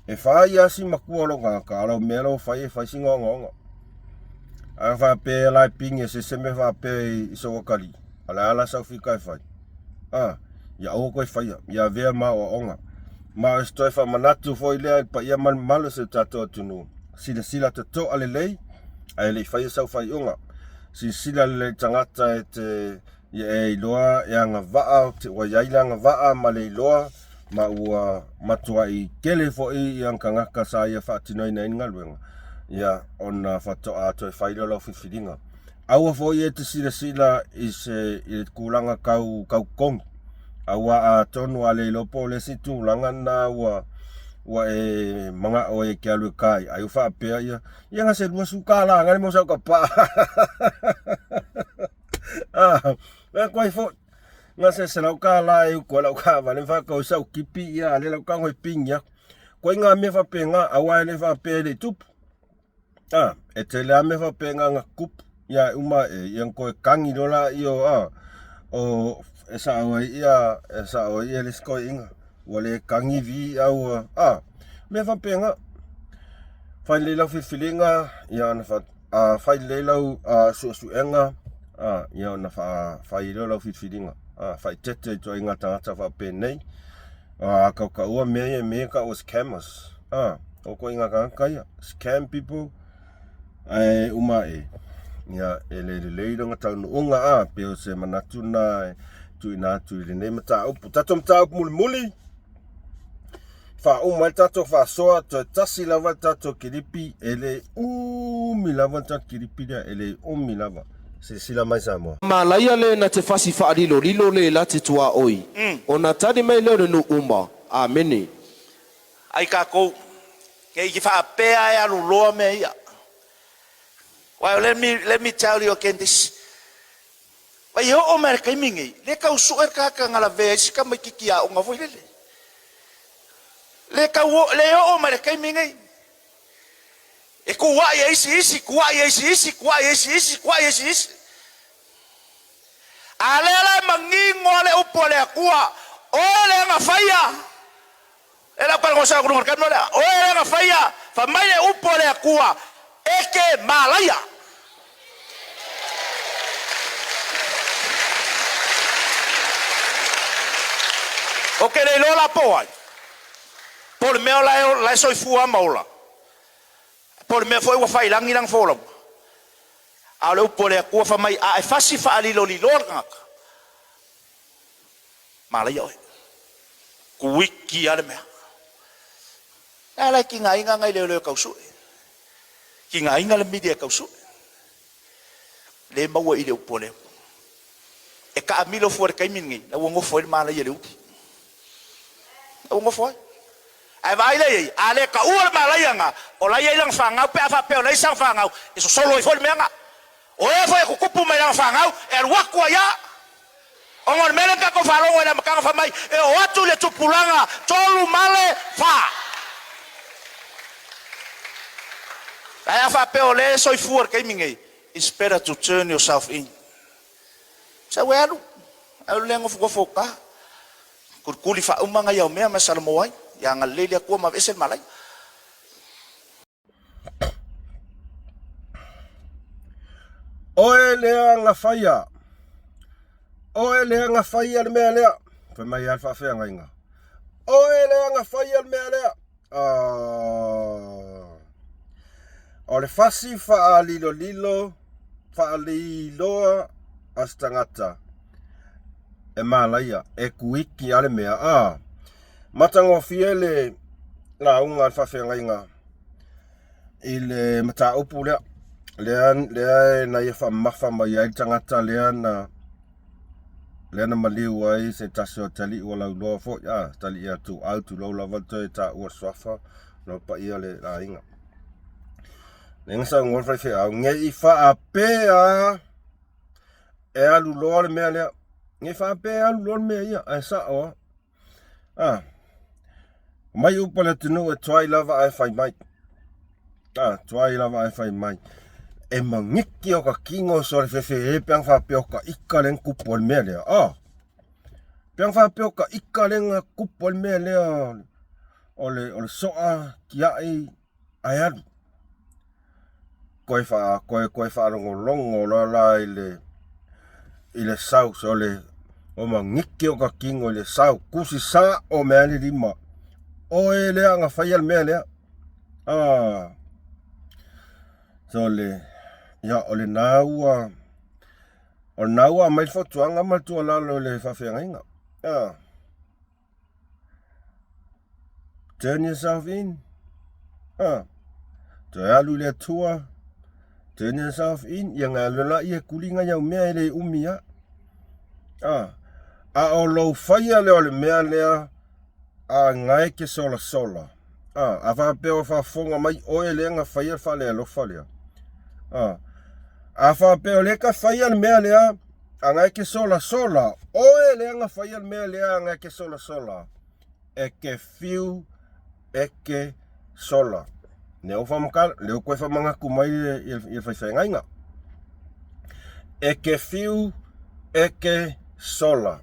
E whai a si makua roka ka alo melo whai si ngonga. A wha pe lai pinge se seme wha pe i so wakari. Ala sau whikai whai. Ia au koe whaia, ia vea ma o onga. Ma o stoi wha manatu fo i lea, pa ia malo se tato atunu. Sila te to ale lei, ai lei whaia sau whai unga. Sila le tangata e te, ia e iloa, e anga waa, te ua iaile anga waa, ma le iloa, ma ua matua i kele fo i anka ngaka sa ia whaatinoi na inga luenga. Ia ona whatoa ato e whaile lau whiwhiringa. Aua fo i e te sila i se kulanga kau kongi. Awa a tonu ale lopo le situ langa na wa e manga o e kia lu kai ai fa pe ia nga se lu suka la ngale mo sa ka pa wa ko fo nga se la ka la e ko la ka va le fa ko sa kipi ia le la ka ho pinya ko nga me fa pe nga awa le fa pe le tup e te le me fa pe nga kup ia uma e yang ko kangi dola io o esa o ia le sko inga wale kangi vi au me fa penga fa le lau filinga ia na fa fa le lau su enga ia na fa le lau filinga fa tete to inga tanga fa pe nei ka ua me ka os scammers o ko inga ka ia scam people ai uma ia ele longa tau unga pe o se manatu na tu le nei mata o tato mata muli fa uma tato fa soa to tasi lava tato kiripi ele mi lava tato kiripi ele mi lava se sila mai sa mo malaya le na te fasi fa lilo le la te tua oi ona tani mai le no umba ameni ai ka ko ke ki fa pe ai alu lo me ia well let me tell you again this. Wai ho o mer kai mingi le ka usu ka ngala ve ska mai kikia o nga foi le ka le o mer kai mingi e ku wa ye isi ale la mangi ngole upole kwa o le nga faia ela pa ngo sa ku ngor kan no o le nga faia fa mai upole kwa eke malaya ok le lola poa por me la soy fua maula por me foi wa fai langi lang fola alo por e ko fa mai a fasi fa ali lo nga mala yo ku wiki ale me ala ki ngai ngai le kausu ki ngai ngai le media kausu le mawa ile upole e ka milo for kai mingi la wo foi mala ye le ngo foi ai vai le ale ka ua malaya nga o la ye lang fanga pe fa pe o la sang fanga eso solo i foi menga o e foi ku kupu me lang fanga er wakwa ya Ongon mele ka ko falongo na makanga famai e o atu le tupulanga tolu male fa. Kaya fa peole soi fuor kai mingai. It's better to turn yourself in. Sa welu. Alu lengo foka. Kurkuli fa umanga yau mea masalmoai. Yang alele ko ma esel malai. Oe lea nga faya. Oe lea nga faya le mea lea. Fa mai alfa fea nga inga. Oe lea nga faya le mea lea. O le fasi fa lilo. Fa liloa astangata. E malaya. E kuiki ale mea. Matango fiele. La unga alfa fea nga inga. Ile mata upu lea. Lea na ia whamafa mai ai tangata lea na maliu ai se tasi o tali ua lau loa fo tali ia tu au tu lau lava toi ta ua swafa no pa ia le la inga nenga sa ngol fai fea nge i wha a pea e alu loa le mea lea nge wha a pea alu loa le mea ia ai sa oa mai upa le tunu e tuai lava ai whai mai tuai lava ai whai mai e mangiki o ka kingo so le fefe e peang wha peo ka ika len kupo le mea lea. Peang wha peo ka ika len kupo le mea lea o le soa ki ai adu. Koe wha longo la i le sau so le o mangiki o ka kingo i le sau kusi sa o mea le lima. O e lea nga whaia le mea lea. So le ya ole naua mai fotuanga matua lalo le whawhianga inga. Turn yourself in. Te alu le tua. Turn yourself in. Ia ngā lula ia kulinga iau mea ele umia. A o lo whaia leo le mea lea a ngai ke sola. A whapeo whafonga mai oe lea nga whaia whalea lo whalea. A whapeo le ka whaia le mea lea a ngai ke sola. Oe lea nga whaia le mea lea a ngai ke sola. E ke fiu e ke sola. Neo whamakala, leo koe whamanga kumai i whaiwhainga inga. E ke fiu e ke sola.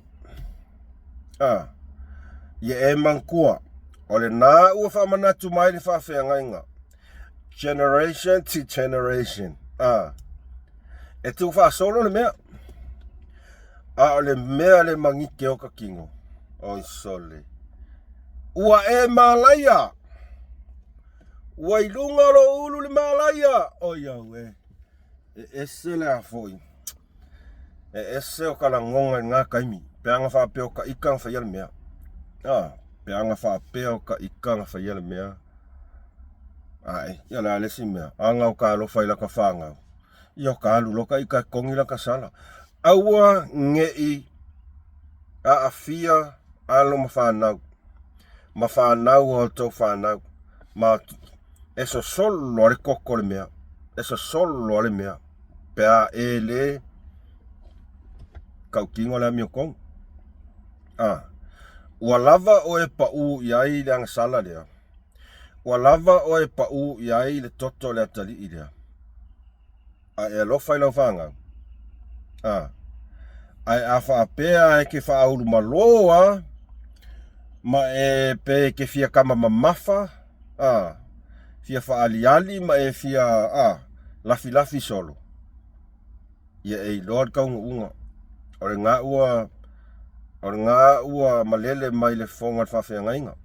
Ie e mankua. O le nā ua whamanatu mai le whawhianga inga. Generation to generation. E tu wha solo le mea. O le mea le mangike o ka kingo. O sole. Ua e malaya. Ua ilunga lo ulu le malaya. O iau e. E se le a foi. E se o ka la ngonga ngā kaimi. Peanga wha peo ka ikanga whaia le mea. Peanga wha peo ka ikanga whaia le mea. Ai, ia la lesi mea. Anga o ka alofa ila ka whangau. Ia ka alu loka i ka kongi la ka sala. Aua ngei a afia alo mawhanau. Mawhanau o tau whanau. Ma eso solo ale koko le mea. Eso solo ale mea. Pea e le kau kingo le mio kong. Ua lava o e pau iai le angasala lea. Ua lava o e pau iai le toto le atali i lea. E lofa i lau whanga. Ai a whaapea e ke whaahuru maloa. Ma e pe ke fia kama mamafa. Fia whaaliali ma e fia lafi solo. Ia e lord kaunga unga. Ore ngā ua malele mai le whonga whawhianga inga.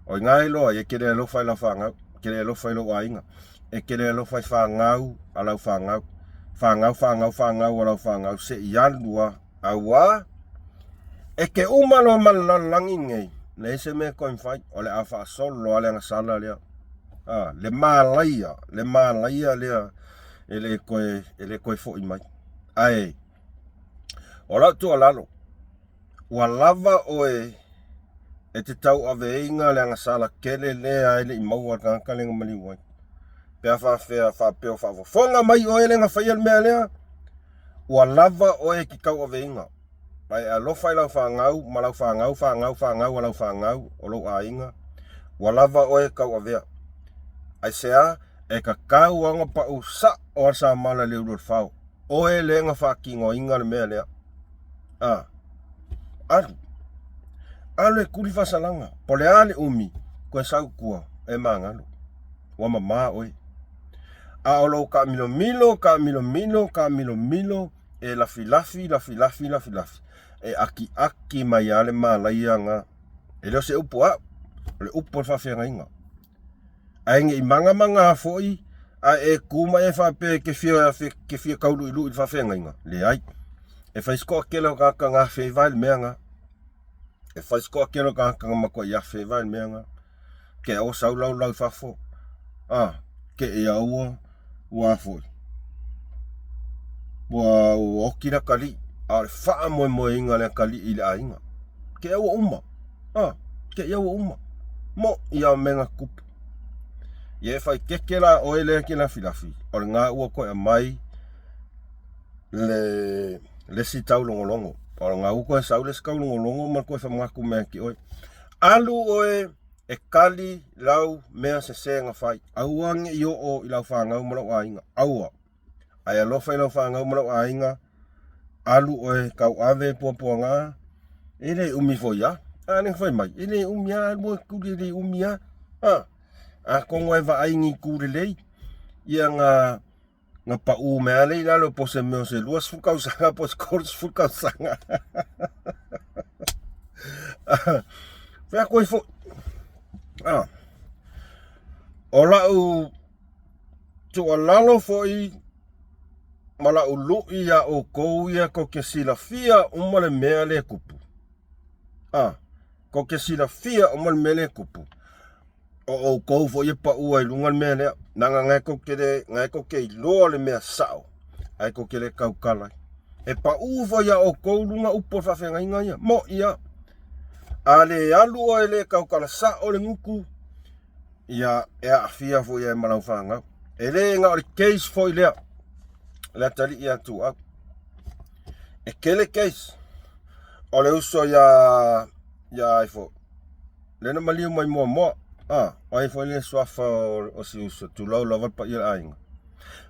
O ngā loa e kere lofa i lau whangau. Kere lofa i lau ainga. E kere lofa i whangau a lau whangau. Whangau a lau whangau. Se i alua aua. E ke umalo malalangi ngei. Le se me koe mwhai. O le awha solo a le angasala lea. Le malaia lea. Ele koe fo i mai. Ai. O lau tua lalo. Ua lava oe. E te tau ave inga le angasala kele lea ele i maua kanka lenga maliwai. Pea whawhea whapeo whawho. Whonga mai oe lenga whaia le mea lea. ua lava oe ki kau aveinga. Pai a lofa I lau whangau, ma lau whangau, a lau whangau, o lau ainga. Ua lava oe kau avea. Ai sea, e ka kau anga pa u sa o sa mala leo lor whao. Oe lenga whaki ngo inga le mea lea. Alu e kuri whasalanga. Pole ale umi, koe sau kua, e mangalo. Wa mama oe. A olo ka milo, e lafi. E aki mai ale malaya nga. E leo se upo a, le upo whawhenga inga. Ainge I manga foi, a e kuma e whape ke fia kaulu ilu I whawhenga inga. Le ai. E whaisko akela kaka ngā whewai mea nga. E whaisko akela kaka ngā makua ia whewai mea nga. Ke o sau lau whafo. Ke e aua ua foi. Ua okira kali. A le wha moe inga le kali I le ainga. Ke aua uma. Ke aua uma. Mo ia menga kupu. Ie whai kekela o ele ki la filafi. O le ngā ua koe a mai le si tau longolongo. O le ngā ua koe sau le skau longolongo ma koe whamaku mea ki oe. Alu oe e kali lau mea se senga whai. Auange I o I lau whangau malau ainga. Aua. Ai alofa I lau whangau malau ainga. Alu oe kau ave pua ngā. Ele umi fo ya. Ane whai mai. Ele umi ya. Alu oe kuri ele umi ya. A kongo e wa aingi kuri lei. Ia ngā pa u mea lei lalo po se meo se luas fukau sanga po se kors fukau sanga. Whea koe fo. O lau tua lalo fo I mala ulu ia o kou ia ko ke sila fia umale mea le kupu. Ko ke sila fia umale mea le kupu. O kou fo ia pa ua I lunga mea lea. Nanga ngai ko ke I loa le mea sao. Ai ko ke le kaukalai. E pa ua fo ia o kou lunga upo whawhenga inga ia. Mo ia. A le alu o le kaukala sa o le nguku. Ia e a fia fo ia e malau whanga. E le nga o le case fo I lea. Le tali ia tu au. E kele case. O le uso ia ifo. Le na maliu mai mua. O ifo le swafa o si uso. Tu lau lawal pa ia ainga.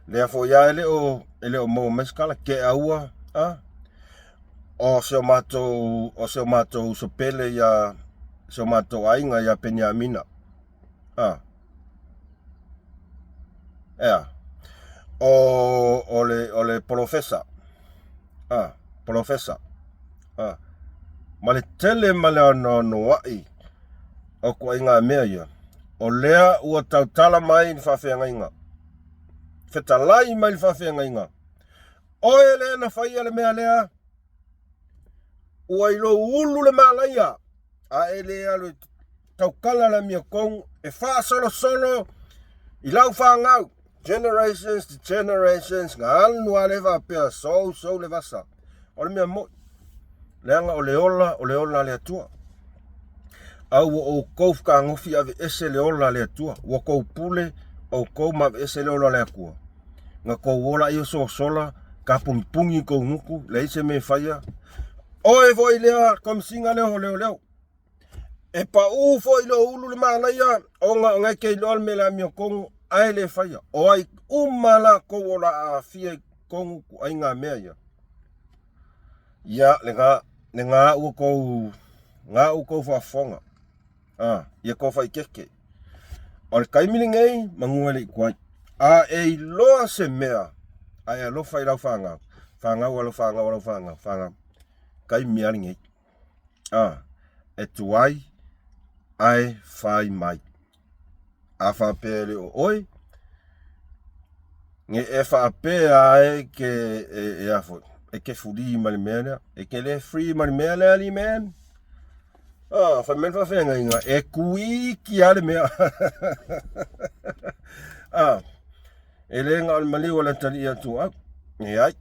Le afo ia ele o mo meskala ke aua. O se o mato uso pele ia. Se o mato ainga ia penya mina. O le profesa. Profesa. Ma le tele ma le ono wai. O kua inga mea ia. O lea ua tautala mai ni whawhenga inga. Whetalai mai ni whawhenga inga. Oe lea na whaia le mea lea. Ua ilo ulu le malaia. A e lea le taukala la mia kong. E wha solo. I lau whangau. Generations to generations. Ngā alunua le whapea. So le vasa. O le mea mo. Leanga o le ola le atua. Au o kou ka ngofi ave ese le ola le atua. Wa kou pule o kou ma ese le ola le akua. Nga kou ola i so sola. Ka pungi kou nguku. Le ise me whaia. Oe voi lea komsinga leo. E pa u fo ilo ulu le malaia. O ngai kei loal me la mio kongu. Ai le whaia. O ai umala kou ola a fia kongu ku ai ngā mea ia. Ia le ngā ua kou whafonga. Ia kou whai keke. O le kaimini ngai mangua le ikuai. A e loa se mea. Ai a lo whai lau whangau. Whangau. Kai miari ngai. E tuai. Ai whai mai. A whapele o oi. Nge e whapea ai ke e afo. E ke furi mali mea. E ke le free mali mea le ali man. Whamen whawhenga inga. E kui ki ale mea. E le ngā mali o le tali ia tu au. E ai.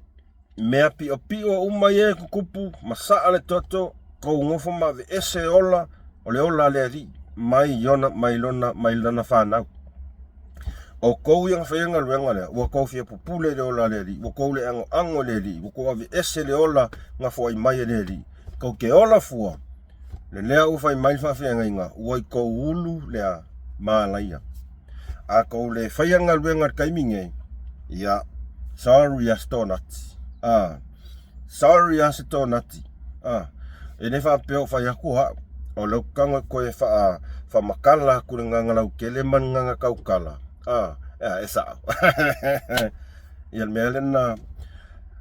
Mea pio umai e kukupu. Masaa le toto. Kou ngofo ma ve ese ola. O le ola le ri. Mai yona, mai lona whanau. o kou yang whainga luenga lea, ua kou fia pupule le ola le li, ua kou le ango le li, ua kou avi ese le ola ngā fwai mai le li, kou ke ola fua, le lea u whai mai whawhianga inga, ua I kou ulu lea mālaia. A kou le whainga luenga kaiminge, ia, sorry as tonati, sorry as tonati, e ne wha peo whai aku ha, o lau kanga koe wha makala kure nganga lau kele man nganga kaukala. E sao. Ia mea lena,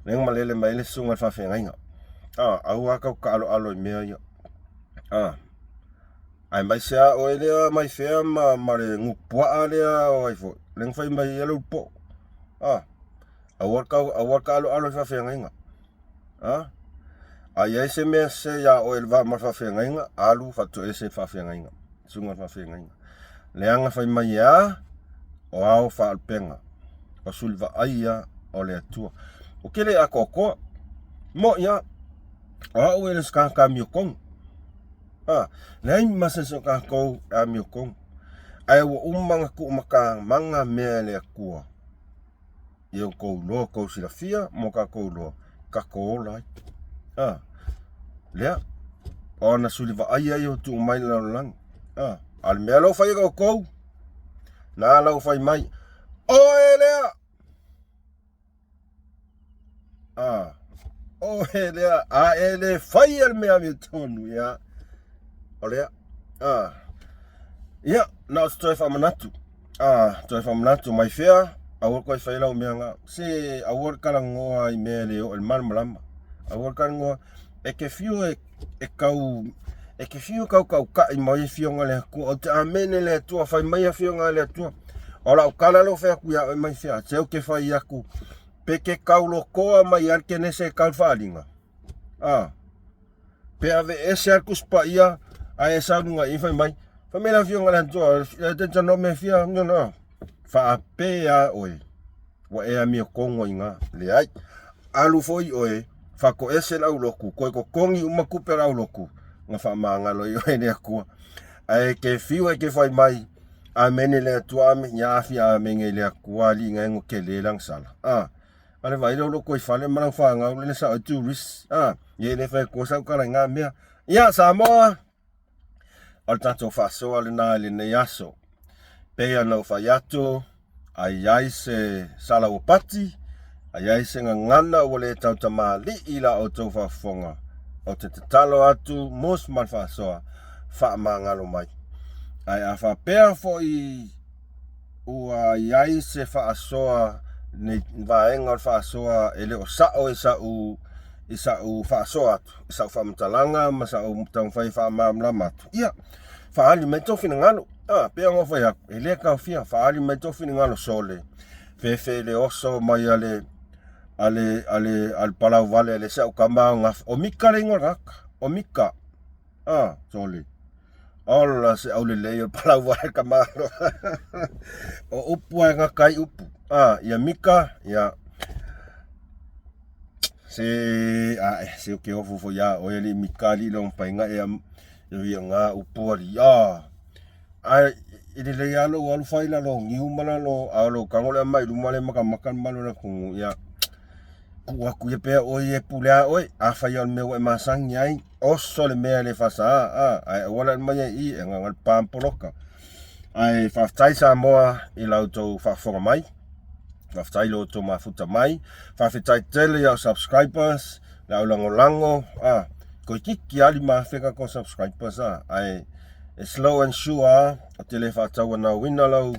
nenga malele maile sunga whawhenga inga. Au a kau ka alo I mea ia. Ai mai sea o elea mai whea ma le ngupua lea o aifo. Lenga whai mai elu po. Au ka alo whawhenga inga. Ai ai se mea se ya o elva ma whawhenga inga, alu whatu ese whawhenga inga. Sunga whawhenga inga. Leanga whai mai ia, o ao whaalpenga, o sulva aia o le atua. O kele a kokoa, mo ia, o au ele skaka mio kong. Nei masa so ka kou a mio kong. Ai wa umanga ku maka manga mea le akua. Ia kou loa kou silafia, mo ka kou loa, ka kou olai. Lea, o na sulva aia yo tu mai la lang. Al mea lau whai o kou. Nā lau whai mai. Oe lea! Oe lea. E le whai al mea mi tonu, ia. O lea. Ia, nā o toi whamanatu. Toi whamanatu mai whea. Awar koe whai lau mea ngā. Se awar kala ngoa I mea leo, el malmalama. Awar kala ngoa. E ke whio e kau... E ke whio kau ka I mai whionga lea kua. O te amene lea tua, whai mai a whionga lea tua. O lau kala lo whea kuia o mai whea. Teo ke whai aku. Peke kaulo koa mai arke nese kalwhalinga. Pe ave ese arku spa ia. A e saunga I whai mai. Whamela whionga lea tua. E te tano me whia. Wha pe a oe. Wa ea mio kongo inga. Le ai. Alu foi oe. Whako ese lau loku. Koe ko kongi umakupe lau loku. Nga wha maangalo I oe nea kua. Ai ke whio e ke whai mai. A mene lea tua ame nyafi a menge lea kuali ngengo ke lelang sala. Ale vai lo ko I whale marang whanga ule sa o tourist. Ye ne whai kosa ukara ngā mea. Ia Samoa. Al tato whasoa le nā le ne aso. Pea nau whai ato. Ai ai se sala o pati. Ai ai se ngana o le tau tama li ila o tau whafonga. O te talo atu mos man whasoa. Wha mangalo mai. Ai a whapea fo I ua iai se whaasoa ne vaenga o whaasoa ele o sao I sao whaasoa atu. I sao whamatalanga ma sao mutang whai whamamlama atu. Ia, whaali mai tofi na ngalo. Pea ngā whai aku. E lea kau whia, whaali mai tofi na ngalo sole. Fefe le oso mai ale palau vale ale sao kamao ngā. O mika le ngoraka. O mika. Sole. Ola se au le leo palau vai kamaro. O upu ai ngā kai upu. Ia mika, ia. Se o ke ofu fo ia, o ele mika li long pai ngā ia ngā upu ali. Ele le alo o alu whaila lo, ngiu mana lo, alo kangole mai, lumale makan malo na kungu, ia. Ku ia pea oi e pulea oi, a whai al mea e masangi ai. Oso le mea le whasa ai wala mai I e ngangal pamporoka. Ai whaftai Samoa I lau tau whafonga mai. Whaftai lo tau mafuta mai. Whawhetai tele au subscribers. Lau lango. Ko kiki ali mawheka ko subscribers ai slow and sure o tele whatau na wina lau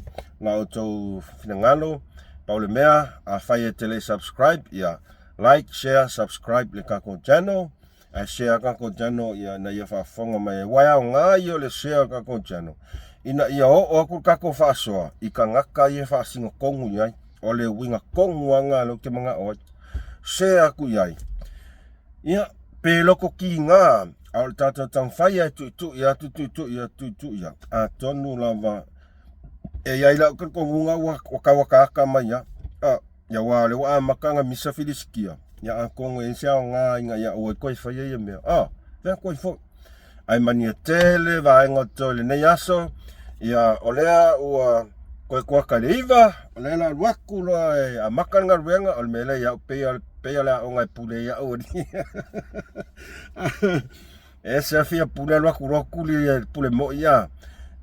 tau finangalo. Paule mea a whai e tele subscribe. Ia like, share, subscribe le kako channel. A share kako channel ia na ia whafonga mai wai au ngā ia le share kako channel. Ina ia o aku kako whasoa I ka ngaka ia whasinga kongu iai. O le winga kongu anga lo ke mga oat. Share aku iai. Ia pe loko ki ngā. Au tata tang whai ai tu ia. A tonu lava. E iai lau ka kongunga waka aka mai ia. Ia wale wa makanga misa filiskia. Ya kongo e sia ngā inga ia o koe whai ia mea. Vea koe fo. Ai mani tele vaenga tole nei aso. Ia olea ua Koe ka leiva, o le la waku loa e a makanga ruenga, o le mele ia pea lea o ngai pule ia o ni. E se fia pule waku roku li pule mo ia.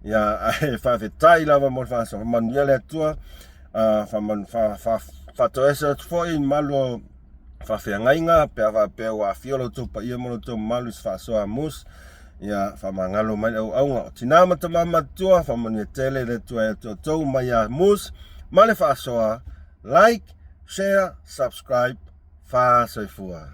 Ia e whawhetai lava mo whasa, manuia le tua, whatoesa foi malo whawhiangainga, pea wa fiolo tupa ia mono tu malu whasoa mus, ia whamangalo mai au aunga. Tina mama tua, whamania tele le tua e tua tau mai a mus, male whasoa, like, share, subscribe, whasoifua.